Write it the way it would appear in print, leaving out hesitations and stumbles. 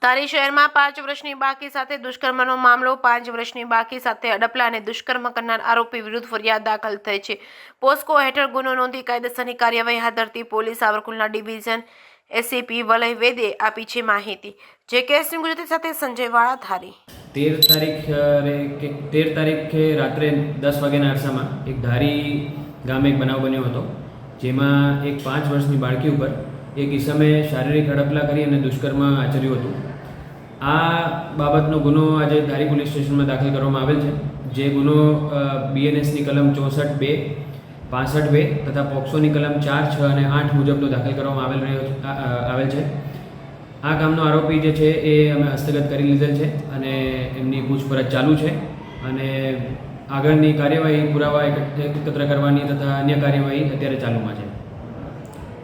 ધારી શહેરમાં 5 વર્ષની બાળકી સાથે દુષ્કર્મનો મામલો 5 વર્ષની બાળકી સાથે અડપલા અને દુષ્કર્મ કરનાર આરોપી વિરુદ્ધ ફરિયાદ દાખલ થઈ છે. પોસ્કો હેઠળ ગુનો નોંધી કાયદેસરની કાર્યવાહી હાથ ધરતી પોલીસ સાવરકુંડલા ડિવિઝન એસીપી વલય વેદે આપી છે માહિતી. જે કેસની ગુજરાતી સાથે સંજય વાળા ધારી. 13 તારીખે રાત્રે 10 વાગ્યાના અરસામાં એક ધારી ગામે એક બનાવ બન્યો હતો, જેમાં એક 5 વર્ષની બાળકી ઉપર એક ઈસમે શારીરિક હડપલા કરી અને દુષ્કર્મ આચર્યું હતું. આ બાબતનો ગુનો આજે ધારી પોલીસ સ્ટેશનમાં દાખલ કરવામાં આવેલ છે. જે ગુનો બીએનએસની કલમ 64(2), 65(2) તથા પોક્સોની કલમ 4, 6 અને 8 મુજબનો દાખલ કરવામાં આવેલ છે. આ કામનો આરોપી જે છે એ અમે હસ્તગત કરી લીધેલ છે અને એમની પૂછપરછ ચાલુ છે અને આગળની કાર્યવાહી પુરાવા એકત્ર કરવાની તથા અન્ય કાર્યવાહી અત્યારે ચાલુમાં છે.